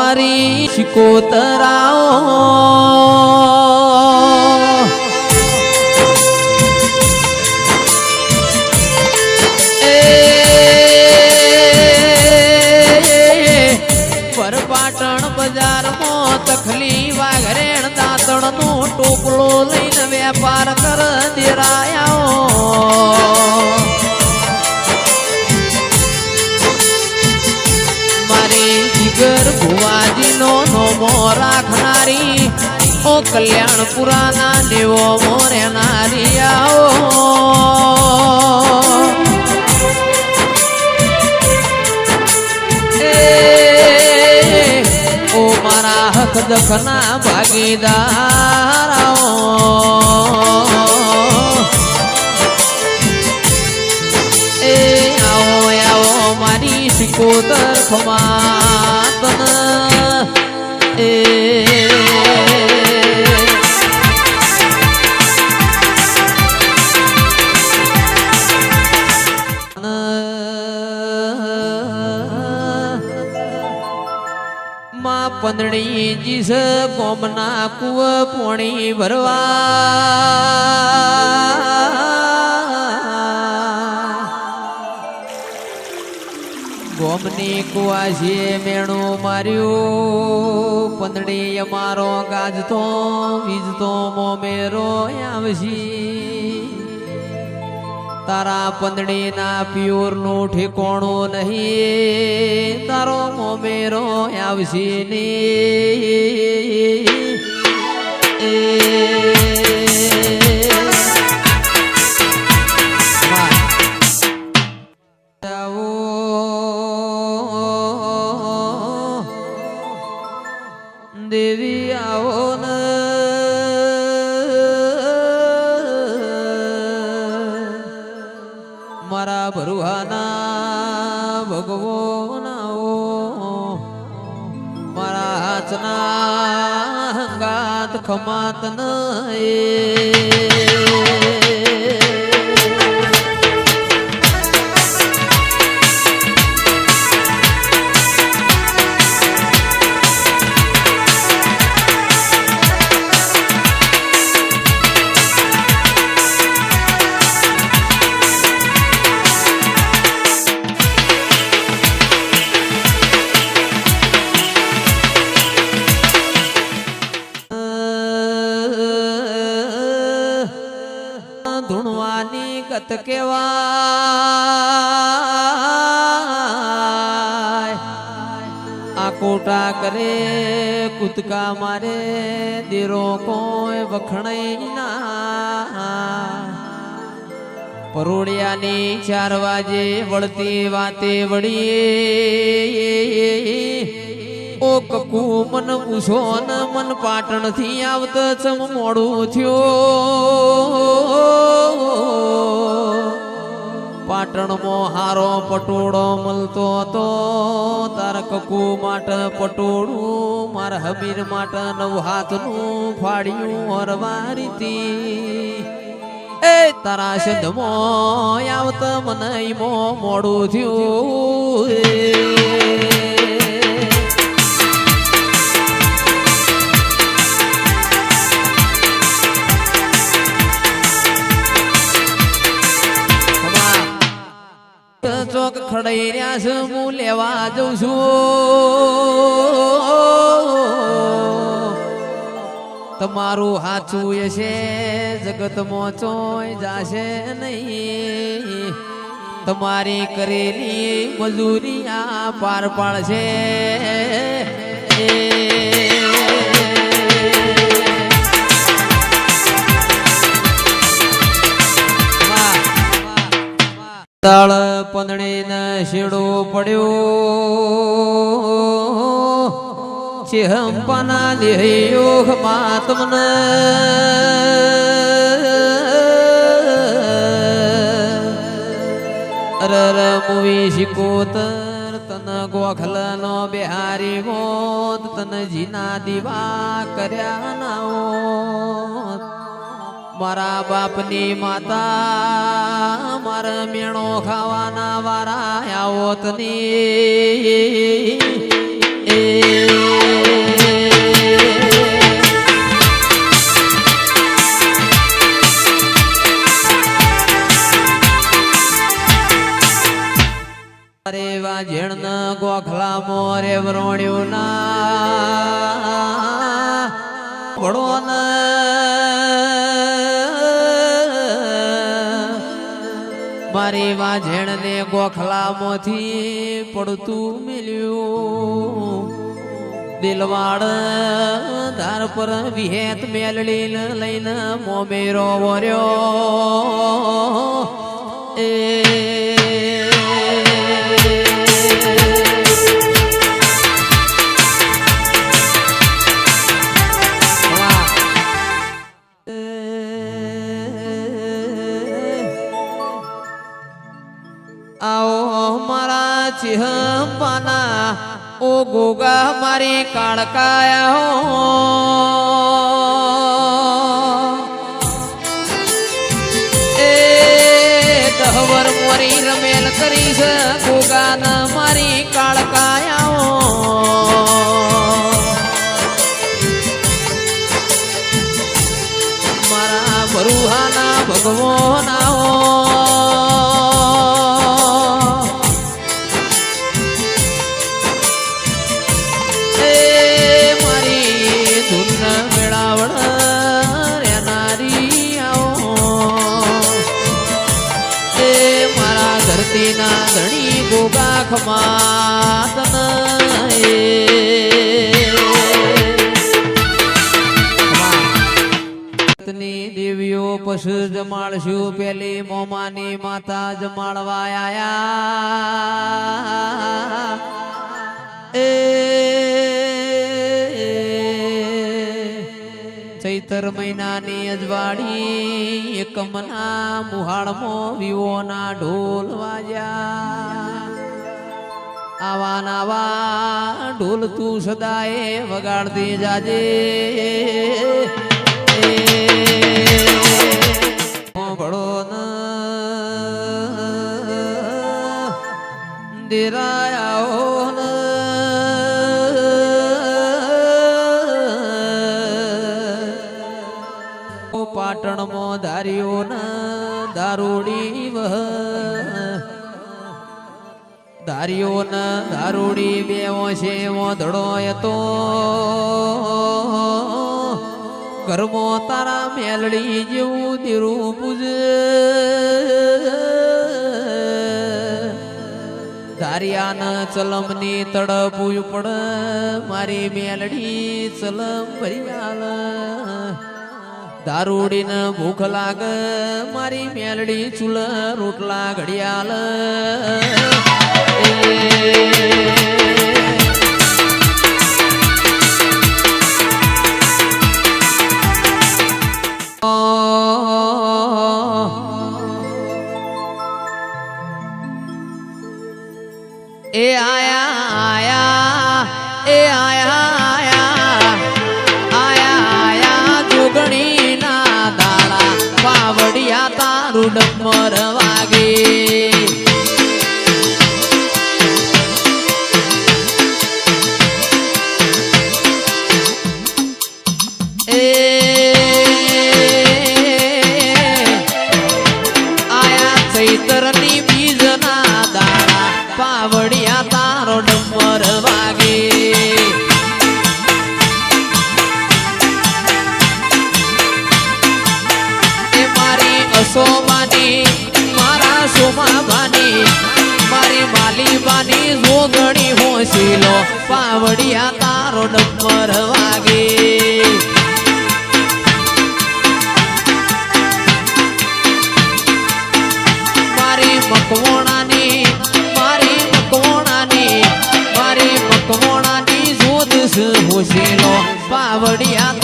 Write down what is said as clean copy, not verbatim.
મારી શિકોતરાઓ પાટણ બજારમાં તખલી વાઘરેણ દાંતણ નો ટોપલો લઈને વેપાર કર દેરાયા મારી જીગર ભુવાજી નો નોમો રાખનારી ઓ કલ્યાણપુરા ના દેવો મોરેનારી આવો હક દખના ભાગીદાર એ આવો આવો મારી શિકોતર ખમાતન એ પંદડી જીસ ગોમના કુવ પોણી ભરવા ગોમની કુવાશીએ મેણું માર્યું પંદડી અમારો ગાજતો વીજતો મોમેરો આવશી તારા પંદડી ના પ્યોર નું ઠેકોણું નહીં તારો મોમેરો આવશે ને દેવી આવો ને મારા ભરુહાના ભગવાનાઓ મારા હાથના હંગાત ખમાત ધૂણવાની ગત કેવાય આ કોટા કરે કૂદકા મારે દેરો કોઈ વખણાઈ ના પરોડિયાની 4 વાજે વળતી વાતે વળી ઓ કકુ મન પૂછો ન મન પાટણ થી આવત ચમ મોડું થયો પાટણ મો હારો પટોળો મળતો તો તાર કકુ માટ પટોળું માર હમીર માટ 9 હાથનું ફાડ્યું હરવારીતી એ તારા સંધમો આવત મને મો મોડું થયું ચોક ખડાઈ રહ્યા છે હું લેવા જઉં છું તમારું હાચું હશે જગતમાં ચોય જાશે નહીં તમારી કરેલી મજૂરી આ પાર પાડશે તળ પંદડી ને શેડો પડ્યો ચેહંપાના દેહ યોગ માતમને અરર મુવી શિકોતર તન ગોખલ નો બિહારી મોત તન જીના દીવા કર્યા નાઓ મારા બાપની માતા મારા મેણો ખાવાના વારા આવત ની મોરે વરોણ્યું ના ભણો ને મારી વાંઝેણ ને ગોખલામાંથી પડતું મિલ્યું દિલવાડ ધાર પર વિહેત મેલડી લઈને મોમેરો વર્યો એ आओ मारा चिहंपाना ओ गोगा मारी काड़काया हो ए दहवर मोरी रमेल करीस गोगा न मारी काड़काया हो मारा बरुहाना भगवाना हो ના ધણી ગોગા ખમાતન દેવીઓ પશુ જમાડશું પેલી મોમાની માતા જમાડવા આયા એ ચૈતર મહિનાની અજવાડી એકમના મુહાળમાં વિવોના ઢોલ વાજ્યા આવા નાવા ઢોલ તું સદાએ વગાડતી જાજે ભળો ન દેરાયા પાટણ મો ધાર્યો ન દારૂડી વહ ધાર્યો ન દારૂડી બેવો છે ધડો તો ઘરમો તારા મેલડી જેવું દીરું પૂજ ધાર્યા ન ચલમ ની તડપું પડ મારી મેલડી ચલમ ભરિયાલ દારૂડી ને ભૂખ લાગ મારી મેલડી ચૂલ રોટલા ઘડિયાલ એ આયા આયા એ આયા પાવડિયા તારું ડમર વાગે એ આયા ચૈતરની બીજના દાડા પાવડિયા તારો ડમર વાગે સોમાની મારા સોમાબાની મારી માલીબાની જોગણી હોશીલો પાવડિયા તારો ડમર વાગે મારી મકવોણાની મારી મકવોણાની જોદસ હોશીલો પાવડિયા